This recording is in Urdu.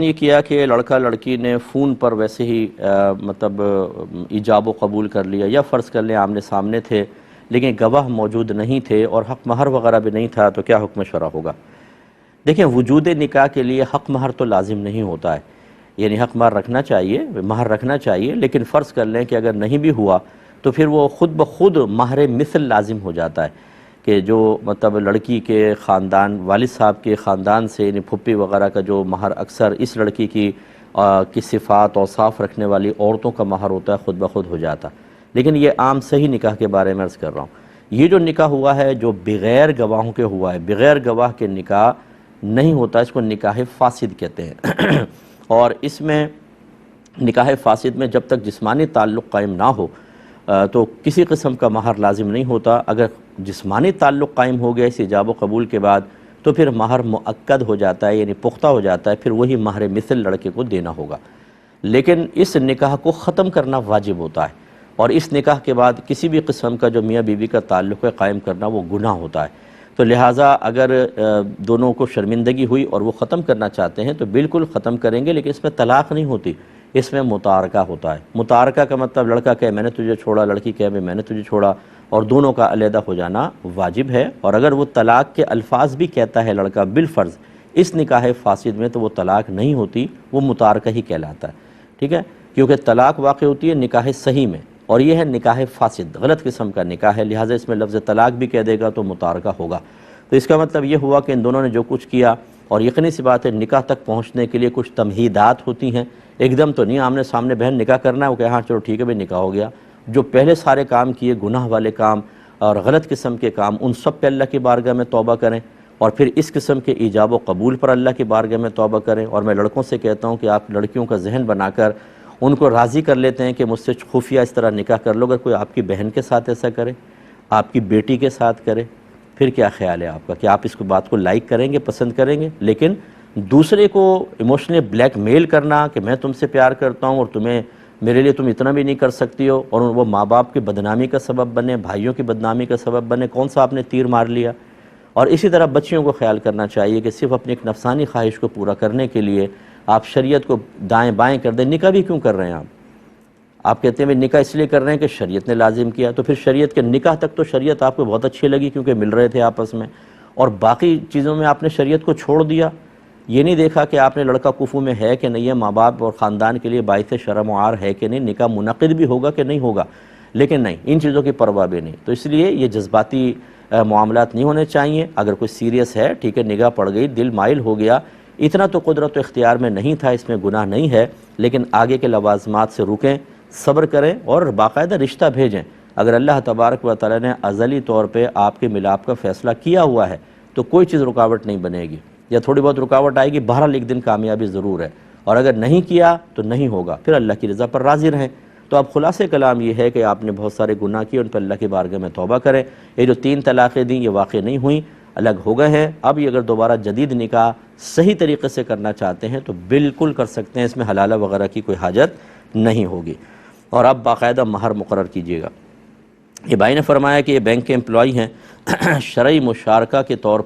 یہ کیا کہ لڑکا لڑکی نے فون پر ویسے ہی مطلب ایجاب و قبول کر لیا، یا فرض کر لیں آمنے سامنے تھے لیکن گواہ موجود نہیں تھے اور حق مہر وغیرہ بھی نہیں تھا، تو کیا حکم شرع ہوگا؟ دیکھیں، وجود نکاح کے لیے حق مہر تو لازم نہیں ہوتا ہے، یعنی حق مہر رکھنا چاہیے، مہر رکھنا چاہیے، لیکن فرض کر لیں کہ اگر نہیں بھی ہوا تو پھر وہ خود بخود مہر مثل لازم ہو جاتا ہے کہ جو مطلب لڑکی کے خاندان، والد صاحب کے خاندان سے، یعنی پھپھی وغیرہ کا جو مہر اکثر اس لڑکی کی صفات اور صاف رکھنے والی عورتوں کا مہر ہوتا ہے، خود بخود ہو جاتا۔ لیکن یہ عام صحیح نکاح کے بارے میں عرض کر رہا ہوں۔ یہ جو نکاح ہوا ہے جو بغیر گواہوں کے ہوا ہے، بغیر گواہ کے نکاح نہیں ہوتا، اس کو نکاح فاسد کہتے ہیں اور اس میں نکاح فاسد میں جب تک جسمانی تعلق قائم نہ ہو تو کسی قسم کا مہر لازم نہیں ہوتا۔ اگر جسمانی تعلق قائم ہو گیا اس ایجاب و قبول کے بعد تو پھر مہر مؤکد ہو جاتا ہے، یعنی پختہ ہو جاتا ہے، پھر وہی مہر مثل لڑکے کو دینا ہوگا۔ لیکن اس نکاح کو ختم کرنا واجب ہوتا ہے، اور اس نکاح کے بعد کسی بھی قسم کا جو میاں بیوی کا تعلق ہے قائم کرنا وہ گناہ ہوتا ہے۔ تو لہٰذا اگر دونوں کو شرمندگی ہوئی اور وہ ختم کرنا چاہتے ہیں تو بالکل ختم کریں گے، لیکن اس میں طلاق نہیں ہوتی، اس میں متارکہ ہوتا ہے۔ متارکہ کا مطلب لڑکا کہے میں نے تجھے چھوڑا، لڑکی کہے میں نے تجھے چھوڑا، اور دونوں کا علیحدہ ہو جانا واجب ہے۔ اور اگر وہ طلاق کے الفاظ بھی کہتا ہے لڑکا بالفرض اس نکاح فاسد میں، تو وہ طلاق نہیں ہوتی، وہ متارکہ ہی کہلاتا ہے، ٹھیک ہے؟ کیونکہ طلاق واقع ہوتی ہے نکاح صحیح میں، اور یہ ہے نکاح فاسد، غلط قسم کا نکاح ہے، لہٰذا اس میں لفظ طلاق بھی کہہ دے گا تو متارکہ ہوگا۔ تو اس کا مطلب یہ ہوا کہ ان دونوں نے جو کچھ کیا، اور یقینی سی بات ہے نکاح تک پہنچنے کے لیے کچھ تمہیدات ہوتی ہیں، ایک دم تو نہیں آمنے سامنے بہن نکاح کرنا ہے وہ کہ ہاں چلو ٹھیک ہے بھائی نکاح ہو گیا۔ جو پہلے سارے کام کیے، گناہ والے کام اور غلط قسم کے کام، ان سب پہ اللہ کی بارگاہ میں توبہ کریں، اور پھر اس قسم کے ایجاب و قبول پر اللہ کی بارگاہ میں توبہ کریں۔ اور میں لڑکوں سے کہتا ہوں کہ آپ لڑکیوں کا ذہن بنا کر ان کو راضی کر لیتے ہیں کہ مجھ سے خفیہ اس طرح نکاح کر لو، اگر کوئی آپ کی بہن کے ساتھ ایسا کرے، آپ کی بیٹی کے ساتھ کرے، پھر کیا خیال ہے آپ کا کہ آپ اس کو بات کو لائک کریں گے، پسند کریں گے؟ لیکن دوسرے کو ایموشنلی بلیک میل کرنا کہ میں تم سے پیار کرتا ہوں اور میرے لیے تم اتنا بھی نہیں کر سکتی ہو، اور وہ ماں باپ کی بدنامی کا سبب بنے، بھائیوں کی بدنامی کا سبب بنے، کون سا آپ نے تیر مار لیا؟ اور اسی طرح بچیوں کو خیال کرنا چاہیے کہ صرف اپنی ایک نفسانی خواہش کو پورا کرنے کے لیے آپ شریعت کو دائیں بائیں کر دیں۔ نکاح بھی کیوں کر رہے ہیں آپ کہتے ہیں نکاح اس لیے کر رہے ہیں کہ شریعت نے لازم کیا، تو پھر شریعت کے نکاح تک تو شریعت آپ کو بہت اچھی لگی کیونکہ مل رہے تھے آپس میں، اور باقی چیزوں میں آپ نے شریعت کو چھوڑ دیا۔ یہ نہیں دیکھا کہ آپ نے لڑکا کفو میں ہے کہ نہیں ہے، ماں باپ اور خاندان کے لیے باعث شرم و عار ہے کہ نہیں، نکاح منعقد بھی ہوگا کہ نہیں ہوگا، لیکن نہیں، ان چیزوں کی پرواہ بھی نہیں۔ تو اس لیے یہ جذباتی معاملات نہیں ہونے چاہیے۔ اگر کوئی سیریس ہے، ٹھیک ہے، نگاہ پڑ گئی، دل مائل ہو گیا، اتنا تو قدرت و اختیار میں نہیں تھا، اس میں گناہ نہیں ہے، لیکن آگے کے لوازمات سے رکیں، صبر کریں اور باقاعدہ رشتہ بھیجیں۔ اگر اللہ تبارک و تعالی نے ازلی طور پہ آپ کے ملاپ کا فیصلہ کیا ہوا ہے تو کوئی چیز رکاوٹ نہیں بنے گی، یا تھوڑی بہت رکاوٹ آئے گی، بہرحال ایک دن کامیابی ضرور ہے، اور اگر نہیں کیا تو نہیں ہوگا، پھر اللہ کی رضا پر راضی رہیں۔ تو اب خلاصے کلام یہ ہے کہ آپ نے بہت سارے گناہ کیے، ان پر اللہ کی بارگاہ میں توبہ کریں۔ یہ جو 3 طلاقیں دیں یہ واقع نہیں ہوئیں، الگ ہو گئے ہیں۔ اب یہ اگر دوبارہ جدید نکاح صحیح طریقے سے کرنا چاہتے ہیں تو بالکل کر سکتے ہیں، اس میں حلالہ وغیرہ کی کوئی حاجت نہیں ہوگی، اور اب باقاعدہ مہر مقرر کیجیے گا۔ یہ بھائی نے فرمایا کہ یہ بینک کے امپلائی ہیں، شرعی مشارکہ کے طور